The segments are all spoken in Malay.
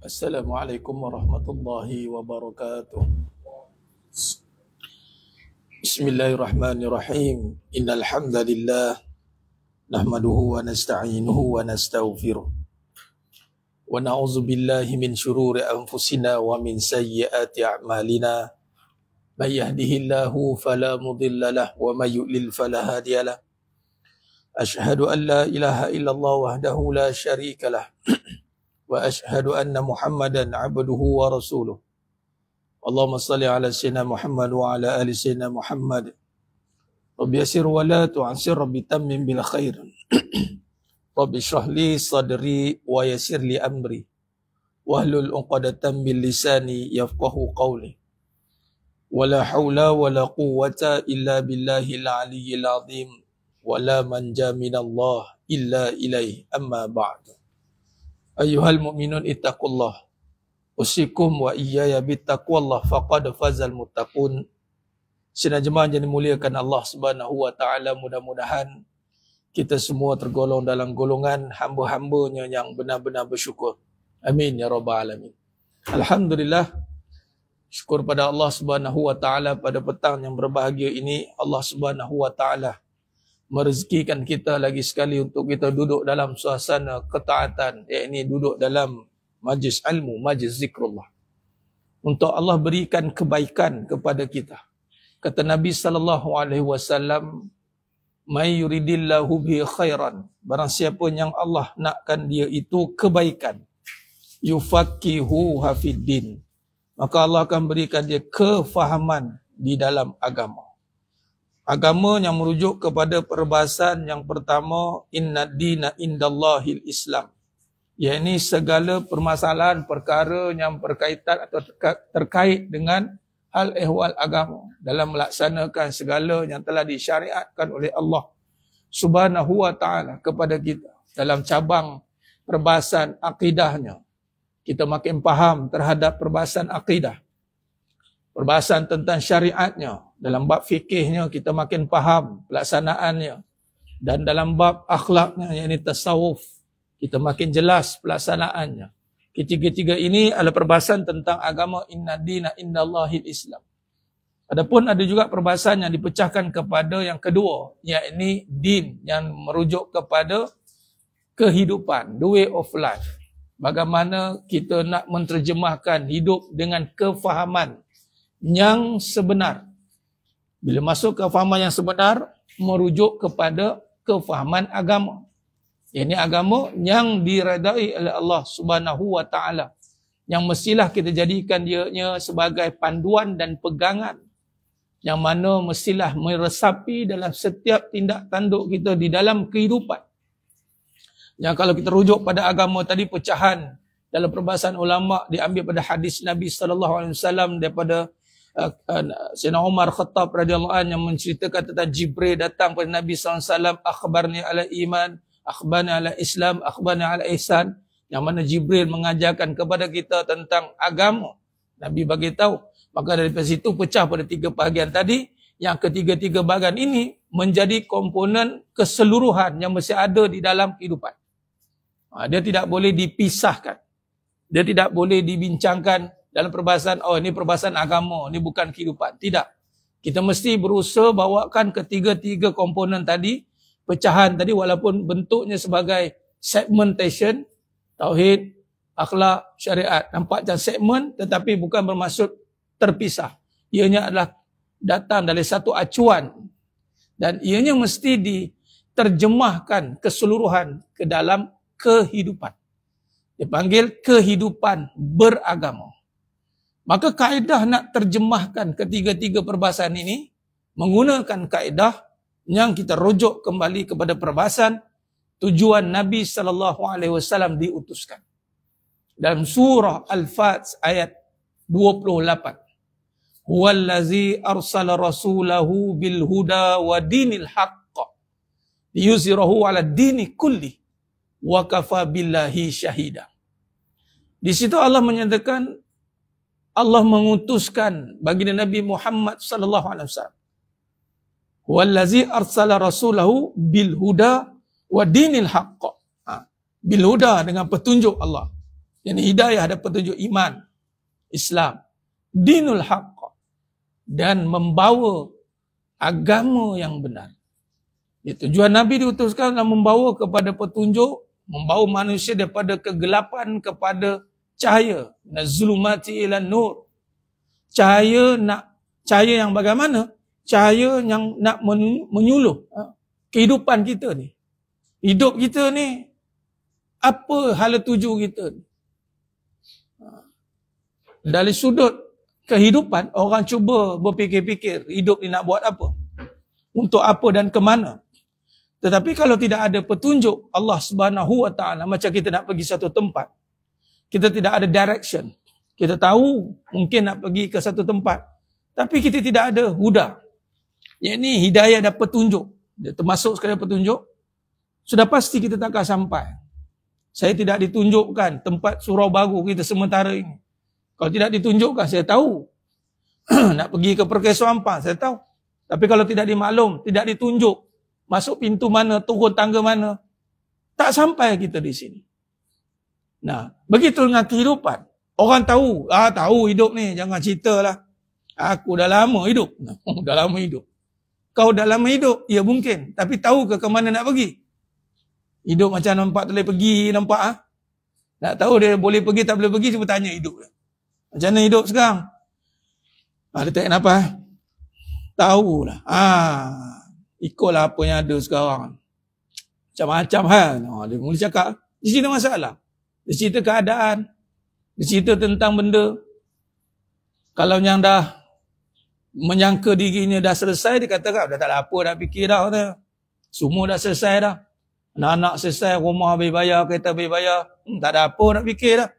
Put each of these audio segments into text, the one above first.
Assalamualaikum warahmatullahi wabarakatuh. Bismillahirrahmanirrahim. Innal hamdalillah nahmaduhu wa nasta'inuhu wa nastaghfiruh. Wa na'udzu billahi min shururi anfusina wa min sayyiati a'malina. May yahdihillahu fala mudilla lahu wa may yudlil fala hadiya lahu. Asyhadu an la ilaha illallah wahdahu la syarika lahu. Wa ashhadu anna Muhammadan abduhu wa rasuluh. Allahumma salli ala sayyidina Muhammad wa ala ali sayyidina Muhammad. Rabbi yasir wa la tu'asir, Rabbi tammim bil khair. Rabbi shrah li sadri wa yassir li amri. Wahlul 'uqdatam min lisani yafqahu qawli. Wa la haula wa la quwwata illa billahil aliyyil azim. Wa la manja minallah illa ilaih, amma ba'du. Ayyuhal mu'minun ittaqullah. Usikum wa iyaya bittaqwallah faqad fazal muttaqun. Sidang jemaah yang dimuliakan Allah Subhanahu wa taala, mudah-mudahan kita semua tergolong dalam golongan hamba-hambanya yang benar-benar bersyukur. Amin ya rabbal alamin. Alhamdulillah, syukur pada Allah Subhanahu wa taala pada petang yang berbahagia ini Allah Subhanahu wa taala merezekikan kita lagi sekali untuk kita duduk dalam suasana ketaatan, yakni duduk dalam majlis ilmu, majlis zikrullah. Untuk Allah berikan kebaikan kepada kita. Kata Nabi SAW, "May yuridillahu bihi khairan." Barang siapa yang Allah nakkan dia itu kebaikan, yufaqihuhu fiddin, maka Allah akan berikan dia kefahaman di dalam agama. Agama yang merujuk kepada perbahasan yang pertama, inna dina indallahil Islam. Yakni segala permasalahan perkara yang berkaitan atau terkait dengan hal ehwal agama dalam melaksanakan segala yang telah disyariatkan oleh Allah Subhanahu wa taala kepada kita. Dalam cabang perbahasan akidahnya, kita makin faham terhadap perbahasan akidah. Perbahasan tentang syariatnya, dalam bab fikihnya kita makin faham pelaksanaannya, dan dalam bab akhlaknya, yakni tasawuf, kita makin jelas pelaksanaannya. Ketiga-tiga ini adalah perbahasan tentang agama, inna dina indallahil Islam. Adapun ada juga perbahasan yang dipecahkan kepada yang kedua, yakni din, yang merujuk kepada kehidupan, the way of life. Bagaimana kita nak menterjemahkan hidup dengan kefahaman yang sebenar. Bila masuk kefahaman yang sebenar, merujuk kepada kefahaman agama. Ini agama yang diredai oleh Allah Subhanahu wa taala, yang mestilah kita jadikan dia sebagai panduan dan pegangan, yang mana mestilah meresapi dalam setiap tindak tanduk kita di dalam kehidupan. Yang kalau kita rujuk pada agama tadi, pecahan dalam perbahasan ulama diambil pada hadis Nabi SAW daripada Sayyidina Umar Khattab radhiyallahu anhu, yang menceritakan tentang Jibril datang pada Nabi SAW, akhbarni ala iman, akhbarni ala Islam, akhbarni ala ihsan, yang mana Jibril mengajarkan kepada kita tentang agama. Nabi bagi tahu. Maka dari situ pecah pada tiga bahagian tadi, yang ketiga-tiga bahagian ini menjadi komponen keseluruhan yang mesti ada di dalam kehidupan. Dia tidak boleh dipisahkan. Dia tidak boleh dibincangkan dalam perbahasan, oh ini perbahasan agama, ini bukan kehidupan. Tidak. Kita mesti berusaha bawakan ketiga-tiga komponen tadi, pecahan tadi, walaupun bentuknya sebagai segmentation, tauhid, akhlak, syariat. Nampak macam segmen, tetapi bukan bermaksud terpisah. Ianya adalah datang dari satu acuan. Dan ianya mesti diterjemahkan keseluruhan ke dalam kehidupan. Dipanggil kehidupan beragama. Maka kaedah nak terjemahkan ketiga-tiga perbahasan ini menggunakan kaedah yang kita rujuk kembali kepada perbahasan tujuan Nabi SAW diutuskan. Dalam surah Al-Fat ayat 28. Huwallazi arsala rasulahu bil huda wa dinil haqq liyuzhirahu 'ala dini kulli wa kafa billahi syahida. Di situ Allah menyatakan Allah mengutuskan baginda Nabi Muhammad sallallahu alaihi wasallam. Wallazi arsala rasulahu bil huda wa dinil haqq. Bil huda dengan petunjuk Allah. Jadi hidayah ada petunjuk iman, Islam, dinul haqq, dan membawa agama yang benar. Ya, tujuan Nabi diutuskan adalah membawa kepada petunjuk, membawa manusia daripada kegelapan kepada cahaya. Nazulumati ila nur. Cahaya yang bagaimana? Cahaya yang nak menyuluh kehidupan kita ni. Hidup kita ni, apa hala tuju kita ni? Dari sudut kehidupan, orang cuba berfikir-fikir hidup ni nak buat apa? Untuk apa dan ke mana? Tetapi kalau tidak ada petunjuk Allah Subhanahu wa taala, macam kita nak pergi satu tempat, kita tidak ada direction. Kita tahu mungkin nak pergi ke satu tempat, tapi kita tidak ada huda. Yang ni hidayah dan petunjuk. Dia termasuk sekali petunjuk. Sudah pasti kita tak akan sampai. Saya tidak ditunjukkan tempat surau baru kita sementara ini. Kalau tidak ditunjukkan, saya tahu. Nak pergi ke Perkeso Ampang, saya tahu. Tapi kalau tidak dimaklum, tidak ditunjuk, masuk pintu mana, turun tangga mana, tak sampai kita di sini. Nah, begitu dengan kehidupan. Orang tahu, tahu hidup ni, jangan ceritalah. Aku dah lama hidup. Dah lama hidup. Kau dah lama hidup? Ya mungkin. Tapi tahu ke mana nak pergi? Hidup macam nampak tak boleh pergi, nampak ah? Nak tahu dia boleh pergi tak boleh pergi, cuba tanya hidup dia. Macam mana hidup sekarang? Dia tak kenapa? Tahulah. Ikutlah apa yang ada sekarang. Macam-macam hal. Dia mula cakap. Dia cerita masalah. Dia cerita keadaan. Dia cerita tentang benda. Kalau yang dah menyangka dirinya dah selesai, dia kata, dah tak ada apa nak fikir dah. Kata. Semua dah selesai dah. Anak-anak selesai, rumah habis bayar, kereta habis bayar. Tak ada apa nak fikir dah.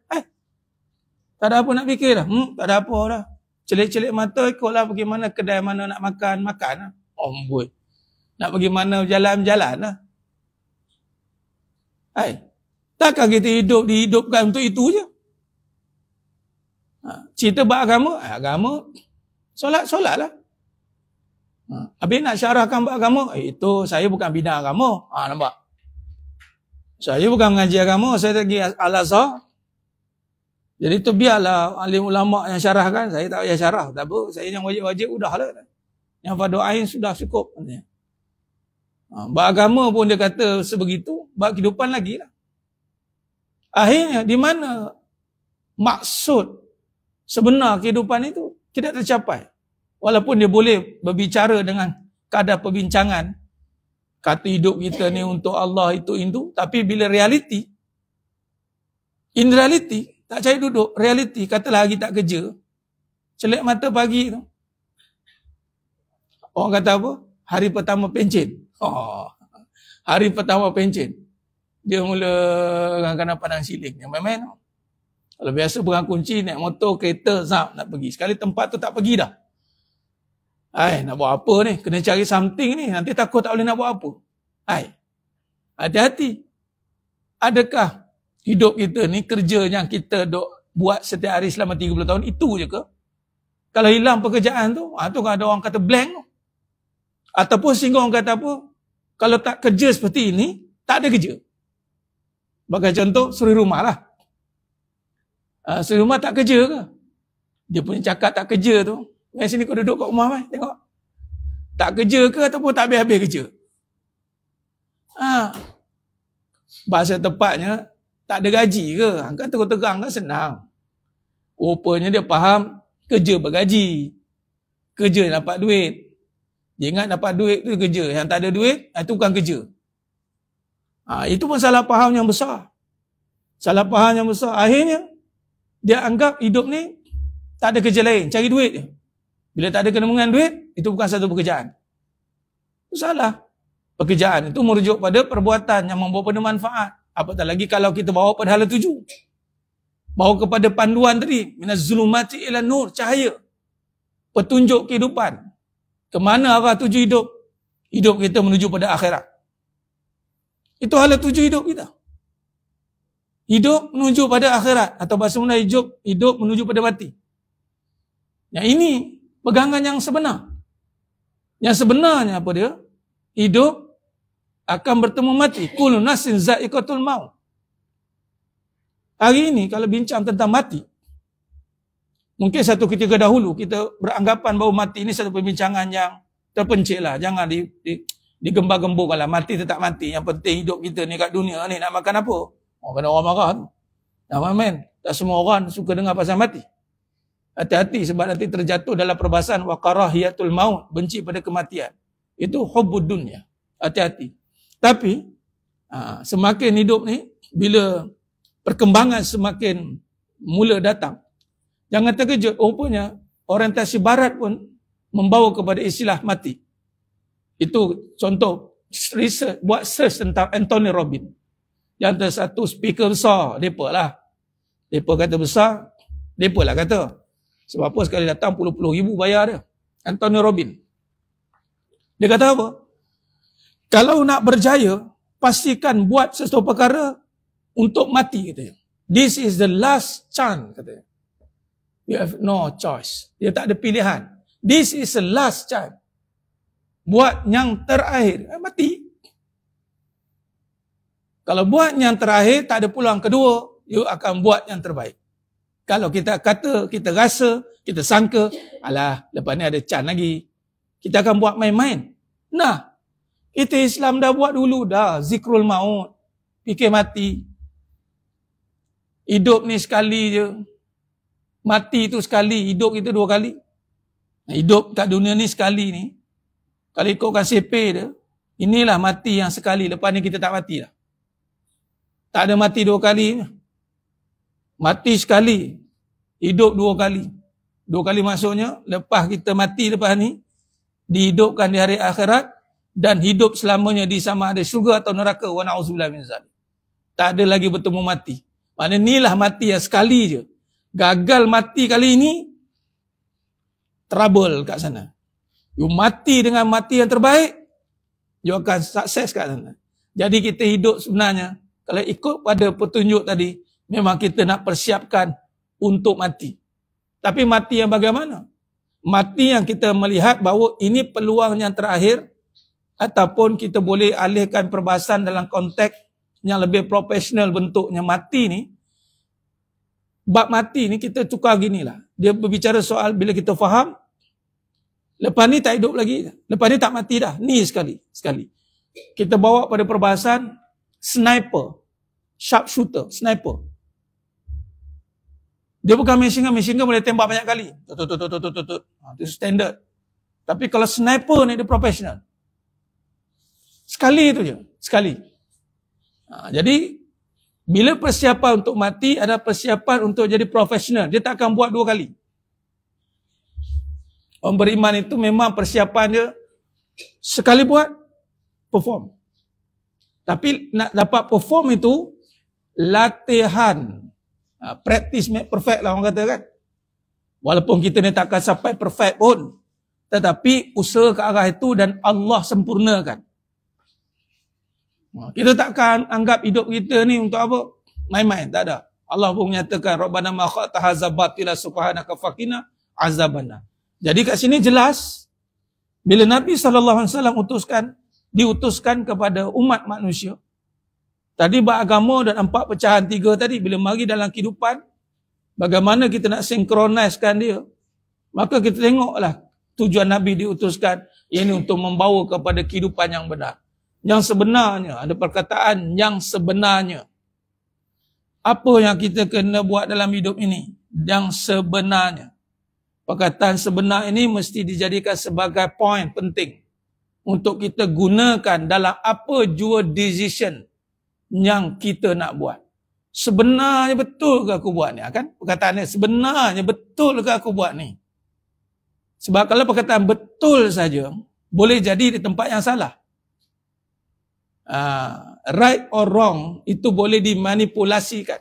Tak ada apa nak fikir dah. Tak ada apa dah. Celik-celik mata, ikutlah pergi mana kedai mana nak makan, makan lah. Boy. Nak pergi mana berjalan-jalan lah. Takkan kita dihidupkan untuk itu je? Cerita bab agama, agama, solat lah. Habis nak syarahkan bab agama, itu saya bukan bina agama. Nampak? Saya bukan mengaji agama, saya pergi Al-Azhar. Jadi itu biarlah alim ulama yang syarahkan, saya tak payah syarah. Tak apa, saya yang wajib-wajib udahlah. Yang fardu ain sudah cukup. Bab agama pun dia kata sebegitu, bab kehidupan lagi lah. Akhirnya, di mana maksud sebenar kehidupan itu tidak tercapai. Walaupun dia boleh berbicara dengan kadar perbincangan, kata hidup kita ni untuk Allah itu, tapi bila reality, in reality, tak cari duduk, reality, katalah hari tak kerja, celik mata pagi tu. Orang kata apa? Hari pertama pencen. Hari pertama pencen. Dia mula kadang-kadang pandang siling. Yang main-main. Kalau biasa pegang kunci, naik motor, kereta, zap, nak pergi. Sekali tempat tu tak pergi dah. Nak buat apa ni? Kena cari something ni. Nanti takut tak boleh nak buat apa. Hati-hati. Adakah hidup kita ni, kerja yang kita buat setiap hari selama 30 tahun, itu je ke? Kalau hilang pekerjaan tu, tu kan ada orang kata blank tu. Ataupun sehingga orang kata apa? Kalau tak kerja seperti ini, tak ada kerja. Bagi contoh, suri rumah lah. Suri rumah tak kerja ke? Dia punya cakap tak kerja tu. Yang sini kau duduk kat rumah, mai, tengok. Tak kerja ke ataupun tak habis-habis kerja? Bahasa tepatnya, tak ada gaji ke? Angkat terang-terang kan senang. Rupanya dia faham kerja bergaji. Kerja dapat duit. Dia ingat dapat duit tu kerja. Yang tak ada duit, itu bukan kerja. Itu pun salah faham yang besar. Salah faham yang besar. Akhirnya, dia anggap hidup ni tak ada kerja lain. Cari duit je. Bila tak ada kena dengan duit, itu bukan satu pekerjaan. Itu salah. Pekerjaan itu merujuk pada perbuatan yang membawa pada manfaat. Apatah lagi kalau kita bawa pada hala tuju. Bawa kepada panduan tadi. Minaz zulumati ila nur. Cahaya. Petunjuk kehidupan. Kemana arah tuju hidup? Hidup kita menuju pada akhirat. Itu hala tuju hidup kita. Hidup menuju pada akhirat. Atau bahasa Melayu hidup menuju pada mati. Yang ini pegangan yang sebenar. Yang sebenarnya apa dia? Hidup akan bertemu mati. Kullu nafsin za'iqatul maut. Hari ini kalau bincang tentang mati, mungkin satu ketika dahulu kita beranggapan bahawa mati ini satu perbincangan yang terpencil lah. Jangan digembar-gemburkan lah. Mati tetap mati. Yang penting hidup kita ni kat dunia ni nak makan apa? Kena orang marah tu. Men, tak semua orang suka dengar pasal mati. Hati-hati sebab nanti terjatuh dalam perbahasan wa karahiyatul maut, benci pada kematian. Itu hubbud dunya. Hati-hati. Tapi semakin hidup ni, bila perkembangan semakin mula datang, jangan terkejut, rupanya orientasi barat pun membawa kepada istilah mati. Itu contoh research, buat search tentang Anthony Robbins. Yang ada satu speaker besar, mereka lah. Mereka kata besar, mereka lah kata. Sebab apa sekali datang puluh-puluh ribu bayar dia. Anthony Robbins. Dia kata apa? Kalau nak berjaya, pastikan buat sesuatu perkara untuk mati, katanya. This is the last chance, katanya. You have no choice. Dia tak ada pilihan. This is the last chance. Buat yang terakhir, mati. Kalau buat yang terakhir, tak ada peluang kedua, you akan buat yang terbaik. Kalau kita kata, kita rasa, kita sangka, alah, lepas ni ada chance lagi, kita akan buat main-main. Nah, kita Islam dah buat dulu dah, zikrul maut, fikir mati. Hidup ni sekali je. Mati tu sekali, hidup kita dua kali. Hidup kat dunia ni sekali ni, kalau ikutkan CP dia, inilah mati yang sekali, lepas ni kita tak mati dah. Tak ada mati dua kali. Mati sekali, hidup dua kali. Dua kali maksudnya, lepas kita mati lepas ni, dihidupkan di hari akhirat, dan hidup selamanya di sama ada syurga atau neraka. Wa na'udzubillah min zalik. Tak ada lagi bertemu mati. Maknanya inilah mati yang sekali je. Gagal mati kali ini, trouble kat sana. You mati dengan mati yang terbaik, you akan sukses kat sana. Jadi kita hidup sebenarnya, kalau ikut pada petunjuk tadi, memang kita nak persiapkan untuk mati. Tapi mati yang bagaimana? Mati yang kita melihat bahawa ini peluang yang terakhir, ataupun kita boleh alihkan perbahasan dalam konteks yang lebih profesional bentuknya. Mati ni, bab mati ni kita tukar ginilah. Dia berbicara soal bila kita faham, lepas ni tak hidup lagi, lepas ni tak mati dah. Ni sekali. Kita bawa pada perbahasan sniper, sharpshooter, sniper. Dia bukan machine gun boleh tembak banyak kali. Itu standard. Tapi kalau sniper ni dia profesional. Sekali itu je, sekali. Jadi bila persiapan untuk mati ada persiapan untuk jadi profesional. Dia tak akan buat dua kali. Orang beriman itu memang persiapan dia sekali buat, perform. Tapi nak dapat perform itu latihan. Practice make perfect lah orang kata kan. Walaupun kita ni takkan sampai perfect pun, tetapi usaha ke arah itu dan Allah sempurnakan. Kita takkan anggap hidup kita ni untuk apa? Main-main, tak ada. Allah pun menyatakan Rabbana ma khalaqta hadza batila subhanaka faqina azabannar. Jadi kat sini jelas bila Nabi SAW diutuskan kepada umat manusia. Tadi beragama dan 4 pecahan 3 tadi, bila mari dalam kehidupan, bagaimana kita nak sinkronisekan dia. Maka kita tengoklah tujuan Nabi diutuskan, ini untuk membawa kepada kehidupan yang benar. Yang sebenarnya, ada perkataan yang sebenarnya. Apa yang kita kena buat dalam hidup ini? Yang sebenarnya. Perkataan sebenar ini mesti dijadikan sebagai poin penting untuk kita gunakan dalam apa jua decision yang kita nak buat. Sebenarnya betul ke aku buat ni? Kan perkataannya sebenarnya betul ke aku buat ni? Sebab kalau perkataan betul saja boleh jadi di tempat yang salah. Right or wrong itu boleh dimanipulasikan.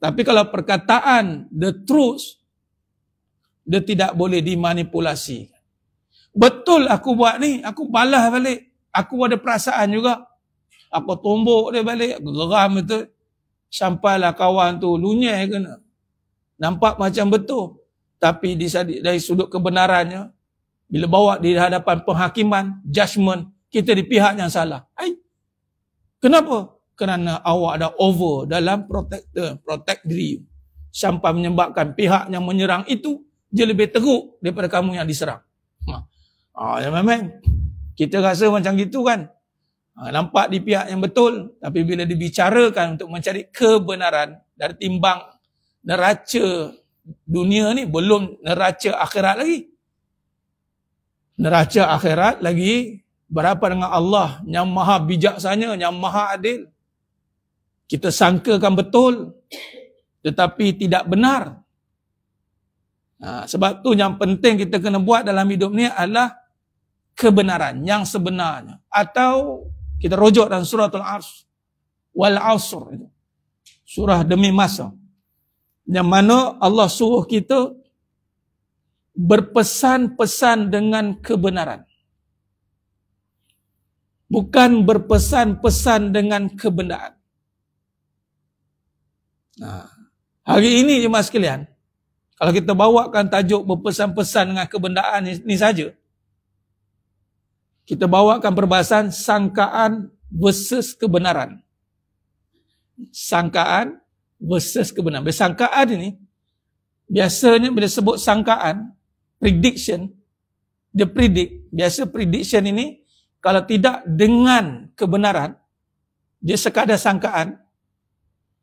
Tapi kalau perkataan the truth, dia tidak boleh dimanipulasi. Betul aku buat ni, aku balas balik. Aku ada perasaan juga. Aku tombok dia balik, aku geram itu. Sampailah kawan tu lunyai kena. Nampak macam betul. Tapi dari sudut kebenarannya, bila bawa di hadapan penghakiman, judgement, kita di pihak yang salah. Kenapa? kerana awak ada over dalam protect diri sampai menyebabkan pihak yang menyerang itu dia lebih teruk daripada kamu yang diserang. Ya memang kita rasa macam gitu kan. Nampak di pihak yang betul, tapi bila dibicarakan untuk mencari kebenaran dari timbang neraca dunia ni, belum neraca akhirat lagi. Neraca akhirat lagi berapa dengan Allah yang maha bijaksana, yang maha adil. Kita sangkakan betul, tetapi tidak benar. Sebab tu yang penting kita kena buat dalam hidup ni adalah kebenaran yang sebenarnya. Atau kita rujuk dalam suratul Asr, wal Asr itu. Surah demi masa. Yang mana Allah suruh kita berpesan-pesan dengan kebenaran. Bukan berpesan-pesan dengan kebendaan. Hari ini jemaah sekalian, kalau kita bawakan tajuk berpesan-pesan dengan kebendaan ini saja, kita bawakan perbahasan sangkaan versus kebenaran. Sangkaan versus kebenaran. Sangkaan ini, biasanya bila sebut sangkaan, prediction, dia predict. Biasa prediction ini, kalau tidak dengan kebenaran, dia sekadar sangkaan,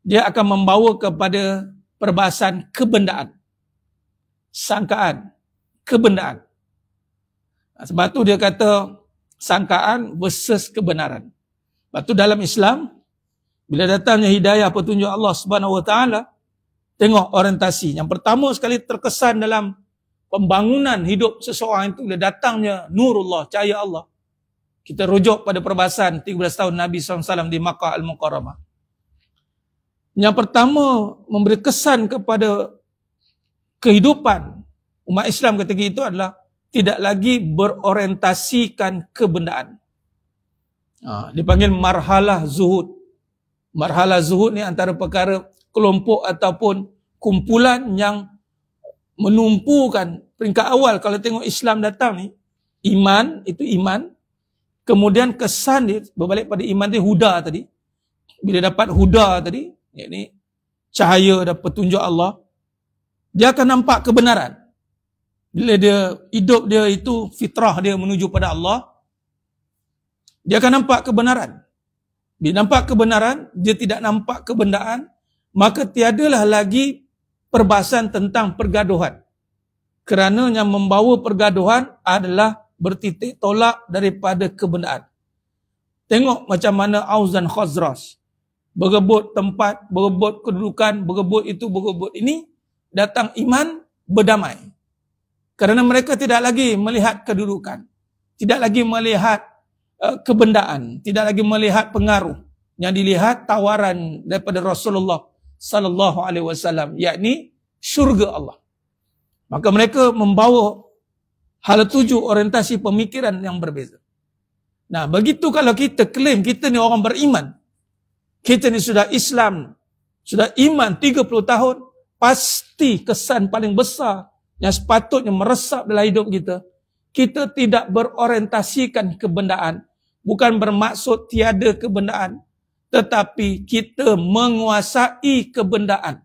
dia akan membawa kepada perbahasan kebendaan. Sangkaan, kebendaan. Sebab tu dia kata sangkaan versus kebenaran. Sebab tu dalam Islam, bila datangnya hidayah petunjuk Allah Subhanahu Wa Taala, tengok orientasi. Yang pertama sekali terkesan dalam pembangunan hidup seseorang itu, bila datangnya nurullah, cahaya Allah. Kita rujuk pada perbahasan 13 tahun Nabi SAW di Makkah Al-Mukarramah. Yang pertama memberi kesan kepada kehidupan umat Islam ketika itu adalah tidak lagi berorientasikan kebendaan. Dipanggil marhalah zuhud. Marhalah zuhud ni antara perkara kelompok ataupun kumpulan yang menumpukan peringkat awal. Kalau tengok Islam datang ni, iman, itu iman. Kemudian kesan dia berbalik pada iman dia huda tadi. Bila dapat huda tadi, yakni cahaya dan petunjuk Allah, dia akan nampak kebenaran. Bila dia hidup dia itu fitrah dia menuju pada Allah, dia akan nampak kebenaran. Bila nampak kebenaran, dia tidak nampak kebendaan, maka tiadalah lagi perbahasan tentang pergaduhan. Kerana yang membawa pergaduhan adalah bertitik tolak daripada kebendaan. Tengok macam mana Aus dan Khazraj berebut tempat, berebut kedudukan, berebut itu, berebut ini, datang iman berdamai. Kerana mereka tidak lagi melihat kedudukan, tidak lagi melihat kebendaan, tidak lagi melihat pengaruh. Yang dilihat tawaran daripada Rasulullah sallallahu alaihi wasallam, yakni syurga Allah. Maka mereka membawa hal tuju orientasi pemikiran yang berbeza. Nah, begitu kalau kita klaim kita ni orang beriman, kita ni sudah Islam, sudah iman 30 tahun, pasti kesan paling besar yang sepatutnya meresap dalam hidup kita, kita tidak berorientasikan kebendaan. Bukan bermaksud tiada kebendaan, tetapi kita menguasai kebendaan.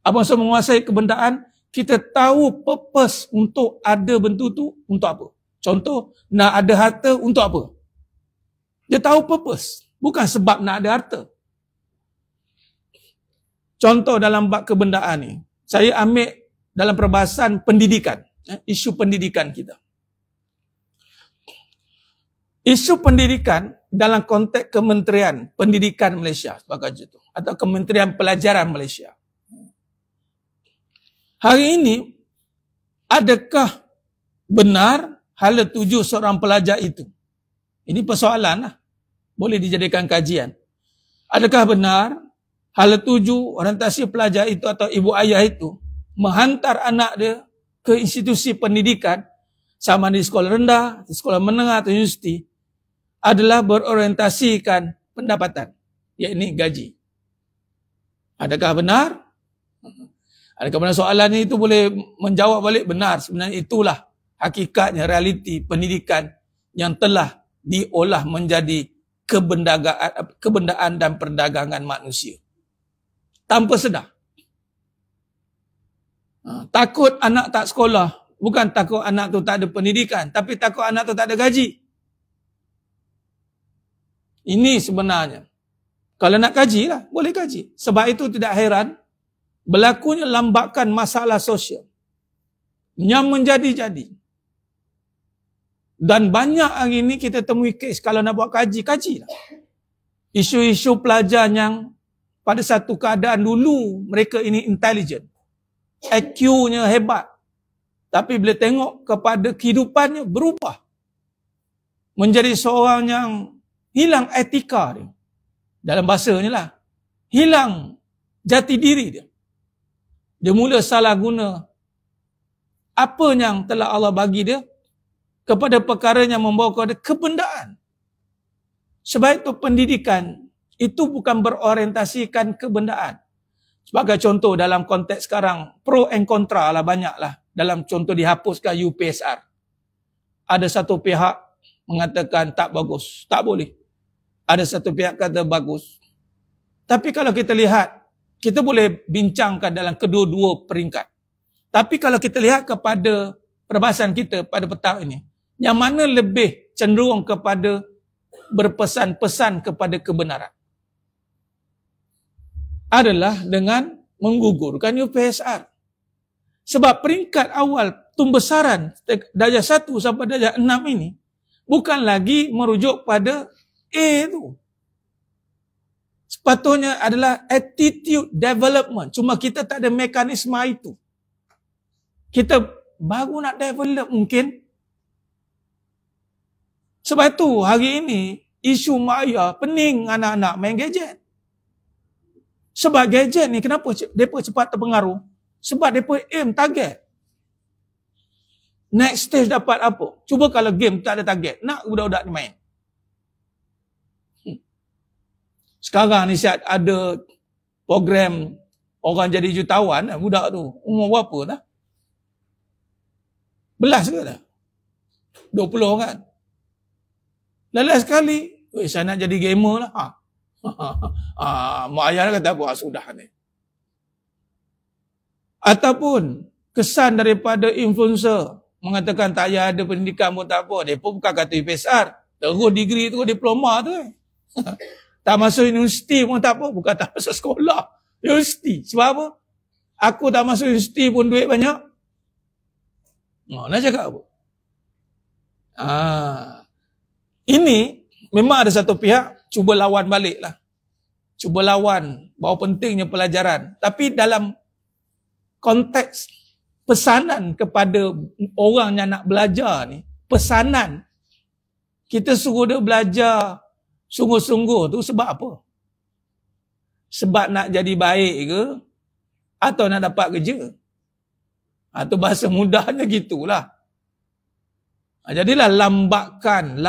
Apa maksud menguasai kebendaan? Kita tahu purpose untuk ada bentuk tu untuk apa. Contoh, nak ada harta untuk apa? Dia tahu purpose, bukan sebab nak ada harta. Contoh dalam bab kebendaan ni, saya ambil dalam perbahasan pendidikan, isu pendidikan kita. Isu pendidikan dalam konteks Kementerian Pendidikan Malaysia sebagai itu, atau Kementerian Pelajaran Malaysia. Hari ini, adakah benar hala tuju seorang pelajar itu? Ini persoalan lah. Boleh dijadikan kajian. Adakah benar hala tuju orientasi pelajar itu atau ibu ayah itu menghantar anak dia ke institusi pendidikan, sama di sekolah rendah, di sekolah menengah atau universiti, adalah berorientasikan pendapatan, yakni gaji. Adakah benar? Adakah benar soalan itu boleh menjawab balik? Benar, sebenarnya itulah hakikatnya realiti pendidikan yang telah diolah menjadi kebendaan dan perdagangan manusia. Tanpa sedar. Takut anak tak sekolah. Bukan takut anak tu tak ada pendidikan, tapi takut anak tu tak ada gaji. Ini sebenarnya. Kalau nak gaji lah, boleh gaji. Sebab itu tidak heran berlakunya lambakan masalah sosial yang menjadi-jadi. Dan banyak hari ini kita temui kes kalau nak buat kaji lah. Isu-isu pelajar yang pada satu keadaan dulu mereka ini intelligent. IQ-nya hebat. Tapi bila tengok kepada kehidupannya berubah. Menjadi seorang yang hilang etika dia. Dalam bahasanya lah. Hilang jati diri dia. Dia mula salah guna apa yang telah Allah bagi dia kepada perkara yang membawa kepada kebendaan. Sebab itu pendidikan itu bukan berorientasikan kebendaan. Sebagai contoh dalam konteks sekarang, pro and kontra lah banyaklah. Dalam contoh dihapuskan UPSR. Ada satu pihak mengatakan tak bagus, tak boleh. Ada satu pihak kata bagus. Tapi kalau kita lihat, kita boleh bincangkan dalam kedua-dua peringkat. Tapi kalau kita lihat kepada perbahasan kita pada petang ini, yang mana lebih cenderung kepada berpesan-pesan kepada kebenaran? Adalah dengan menggugurkan UPSR. Sebab peringkat awal pembesaran darjah 1 sampai darjah 6 ini bukan lagi merujuk pada A tu. Sepatutnya adalah attitude development. Cuma kita tak ada mekanisme itu. Kita baru nak develop mungkin. Sebab itu hari ini isu mak ayah pening anak-anak main gadget. Sebab gadget ni kenapa mereka cepat terpengaruh? Sebab mereka aim target. Next stage dapat apa? Cuba kalau game tak ada target. Nak budak-budak ni main. Sekarang ni siap ada program orang jadi jutawan. Budak tu umur berapa dah? Belas ke dah? 20 kan? Lelas sekali. Saya nak jadi gamer lah. Mak ayah kata apa? Sudah ni. Ataupun kesan daripada influencer mengatakan tak payah ada pendidikan pun tak apa. Dia pun bukan kata UPSR. Terus degree tu, diploma tu. Tak masuk universiti pun tak apa. Bukan tak masuk sekolah. Universiti. Sebab apa? Aku tak masuk universiti pun duit banyak. Nak cakap apa? Ini memang ada satu pihak cuba lawan balik lah. Cuba lawan bahawa pentingnya pelajaran. Tapi dalam konteks pesanan kepada orang yang nak belajar ni, pesanan kita suruh dia belajar sungguh-sungguh tu sebab apa? Sebab nak jadi baik ke? Atau nak dapat kerja? Atau bahasa mudahnya gitulah. Jadilah lambakan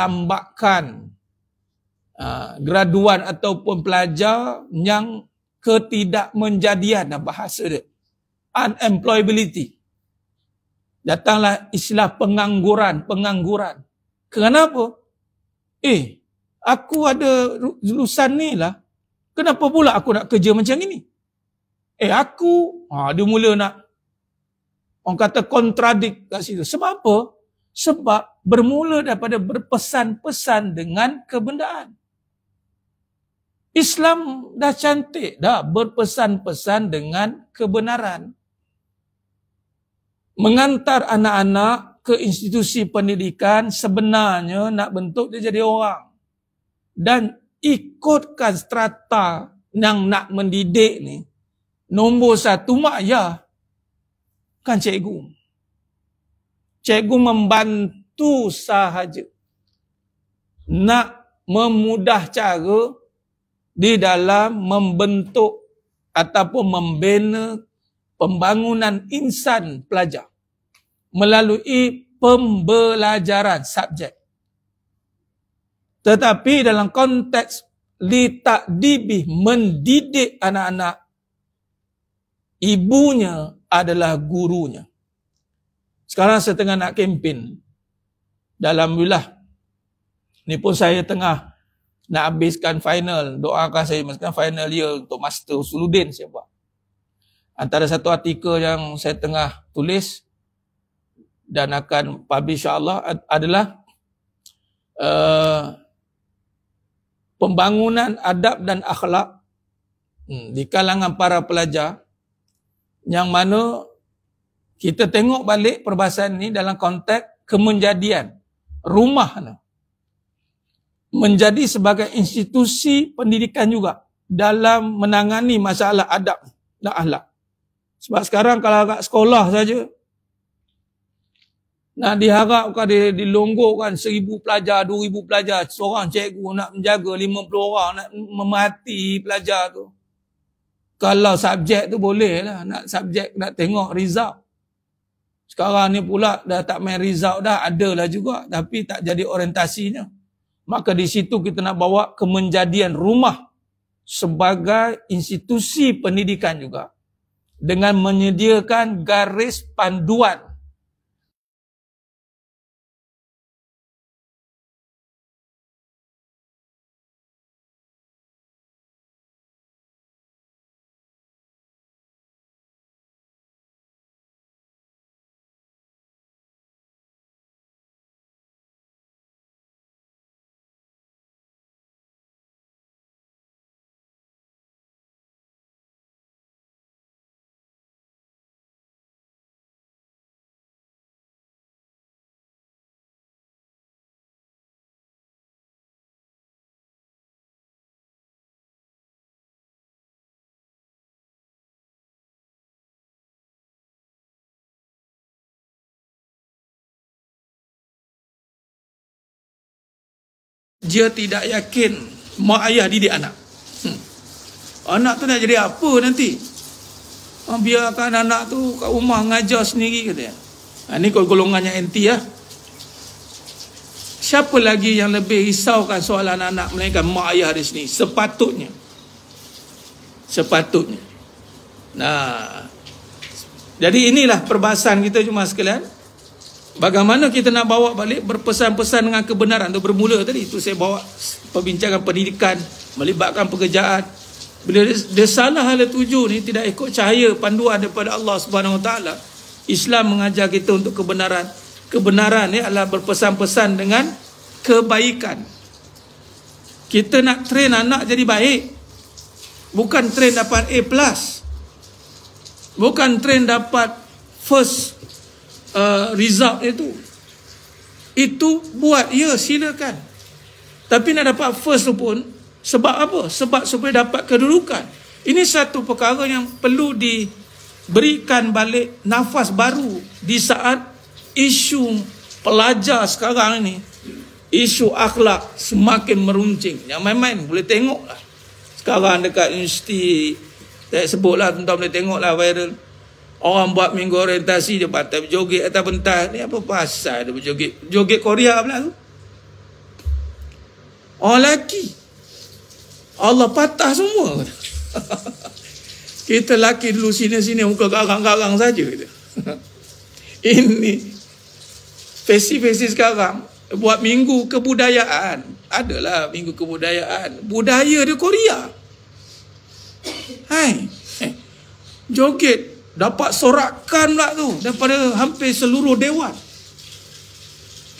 graduan ataupun pelajar yang ketidakmenjadian bahasa dia. Unemployability. Datanglah istilah pengangguran. Kenapa? Aku ada lulusan ni lah. Kenapa pula aku nak kerja macam ini? Dia mula nak orang kata kontradik kat situ. Sebab apa? Sebab bermula daripada berpesan-pesan dengan kebendaan. Islam dah cantik dah berpesan-pesan dengan kebenaran. Mengantar anak-anak ke institusi pendidikan sebenarnya nak bentuk dia jadi orang. Dan ikutkan strata yang nak mendidik ni. Nombor 1 mak ayah. Kan cikgu. Cikgu membantu sahaja. Nak memudah cara di dalam membentuk ataupun membina pembangunan insan pelajar melalui pembelajaran subjek. Tetapi dalam konteks litakdibih mendidik anak-anak, ibunya adalah gurunya. Sekarang saya tengah nak kempen dalam wilayah. Ni pun saya tengah nak habiskan final, doakan saya masukkan final year untuk Master Usuluddin saya buat. Antara satu artikel yang saya tengah tulis dan akan publish insya-Allah adalah pembangunan adab dan akhlak di kalangan para pelajar, yang mana kita tengok balik perbahasan ni dalam konteks kemenjadian rumah menjadi sebagai institusi pendidikan juga dalam menangani masalah adab dan akhlak. Sebab sekarang kalau agak sekolah saja nak diharapkan dilonggokkan 1,000 pelajar, 2,000 pelajar, seorang cikgu nak menjaga 50 orang, nak memati pelajar tu. Kalau subjek tu boleh lah, nak subjek nak tengok result. Sekarang ni pula dah tak main result dah, adalah juga tapi tak jadi orientasinya. Maka di situ kita nak bawa kemenjadian rumah sebagai institusi pendidikan juga, dengan menyediakan garis panduan dia tidak yakin mak ayah didik anak. Anak tu nak jadi apa nanti? Biarkan anak tu kat rumah ngajar sendiri katanya. Ni golongannya anti lah. Siapa lagi yang lebih risaukan soalan anak melainkan mak ayah di sini? Sepatutnya. Nah, jadi inilah perbahasan kita cuma sekalian. Bagaimana kita nak bawa balik berpesan-pesan dengan kebenaran tu bermula tadi. Itu saya bawa perbincangan pendidikan, melibatkan pekerjaan. Bila dia salah hala tuju ni, tidak ikut cahaya panduan daripada Allah Subhanahu Wa Taala. Islam mengajar kita untuk kebenaran. Kebenaran ni adalah berpesan-pesan dengan kebaikan. Kita nak train anak jadi baik, bukan train dapat A+, bukan train dapat first result itu buat, ya silakan, tapi nak dapat first tu pun sebab apa? Sebab supaya dapat kedudukan. Ini satu perkara yang perlu diberikan balik nafas baru di saat isu pelajar sekarang ini, isu akhlak semakin meruncing. Yang main-main boleh tengok lah sekarang dekat universiti, saya sebutlah, tuan-tuan boleh tengok lah viral. Orang buat minggu orientasi, dia patah berjoget atas pentas. Ni apa pasal dia berjoget? Joget Korea pula tu. Orang lelaki, Allah patah semua. Kita lelaki dulu sini-sini muka garang-garang saja. Ini festival sekarang buat minggu kebudayaan. Adalah minggu kebudayaan. Budaya dia Korea. Hai. Joget dapat sorakan pula tu daripada hampir seluruh dewan.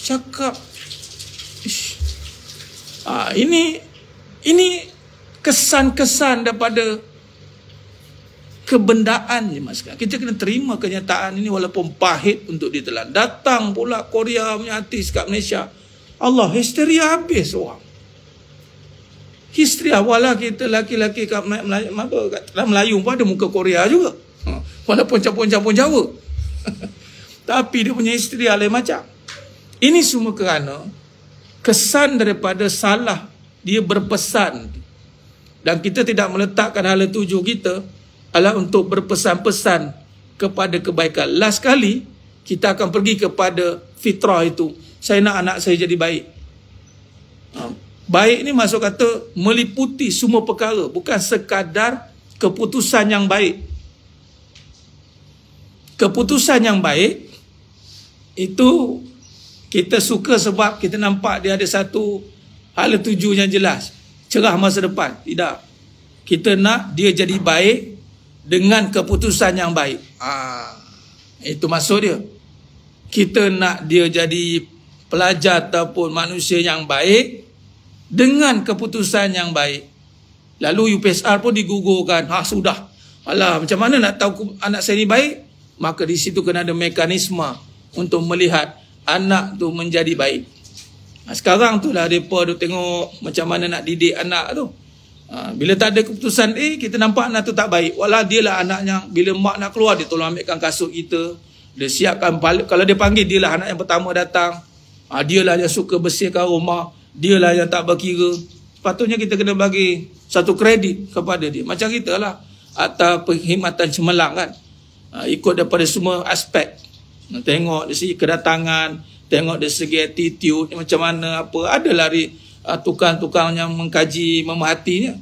Cakap ini kesan-kesan daripada kebendaan ni mas. Kita kena terima kenyataan ini walaupun pahit untuk ditelan. Datang pula Korea punya artis kat Malaysia. Allah, histeria habis orang. Histeria, walau kita laki-laki kat Melayu pun ada muka Korea juga. Walaupun campur-campur Jawa. Tapi dia punya histeria lain macam. Ini semua kerana kesan daripada salah dia berpesan. Dan kita tidak meletakkan hala tuju kita adalah untuk berpesan-pesan kepada kebaikan. Last kali kita akan pergi kepada fitrah itu. Saya nak anak saya jadi baik. Baik ni maksud kata meliputi semua perkara, bukan sekadar keputusan yang baik. Keputusan yang baik itu kita suka sebab kita nampak dia ada satu hala tuju yang jelas. cerah masa depan. Tidak. Kita nak dia jadi baik dengan keputusan yang baik. Itu maksud dia. Kita nak dia jadi pelajar ataupun manusia yang baik dengan keputusan yang baik. Lalu UPSR pun digugurkan. Sudah. Alah, macam mana nak tahu anak saya ni baik? Maka di situ kena ada mekanisme untuk melihat anak tu menjadi baik. Sekarang tu lah mereka tu tengok macam mana nak didik anak tu. Bila tak ada keputusan kita nampak anak tu tak baik. Walau dia lah anaknya, bila mak nak keluar, dia tolong ambilkan kasut kita. Dia siapkan, kalau dia panggil, dia lah anak yang pertama datang. Dia lah yang suka bersihkan rumah. Dia lah yang tak berkira. Sepatutnya kita kena bagi satu kredit kepada dia. Macam kita lah. Atau perkhidmatan cemerlang kan. Ikut daripada semua aspek. Tengok dari segi kedatangan, tengok dari segi attitude, macam mana, apa. Ada lari tukang-tukang yang mengkaji, memerhatinya.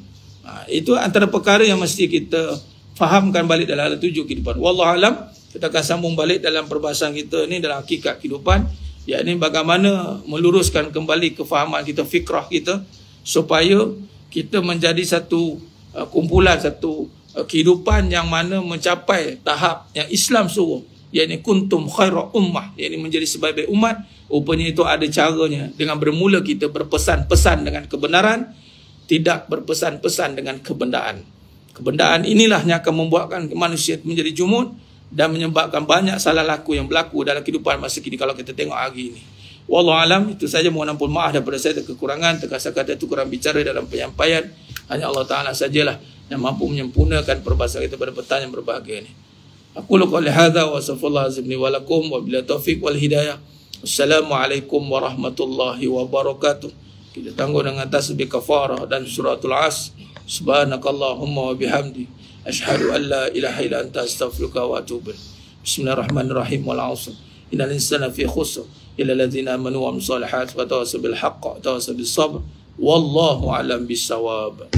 Itu antara perkara yang mesti kita fahamkan balik dalam hal tujuh kehidupan. Wallahualam. Kita akan sambung balik dalam perbahasan kita ni dalam hakikat kehidupan, yakni bagaimana meluruskan kembali kefahaman kita, fikrah kita, supaya kita menjadi satu kumpulan, satu kehidupan yang mana mencapai tahap yang Islam suruh, yakni kuntum khaira ummah, yakni menjadi sebaik-baik umat. Rupanya itu ada caranya, dengan bermula kita berpesan-pesan dengan kebenaran, tidak berpesan-pesan dengan kebendaan. Kebendaan inilah yang akan membuatkan manusia menjadi jumud dan menyebabkan banyak salah laku yang berlaku dalam kehidupan masa kini kalau kita tengok hari ini. Wallahualam, itu saja. Mohon ampun maaf daripada saya, kekurangan, terkasar kata itu kurang bicara dalam penyampaian. Hanya Allah Ta'ala sajalah yang mampu menyempurnakan perbahasan kita pada petang yang berbahagia ini. Aku qouli hadza wa astaghfirullah azim li wa lakum wa billahi taufiq wal hidayah. Assalamualaikum warahmatullahi wabarakatuh. Kita tangguh dengan tasbih kafarah dan suratul As. Subhanakallahumma wa bihamdi, asyhadu an la ilaha illa anta, astaghfiruka wa atubu ilaik. Bismillahirrahmanirrahim. Wal 'asr. Innal insana fi khusr illa alladziina amanu wa amilus solihat wa tawassaw bil haqq wa tawassaw bis sabr. Wallahu a'lam bis shawab.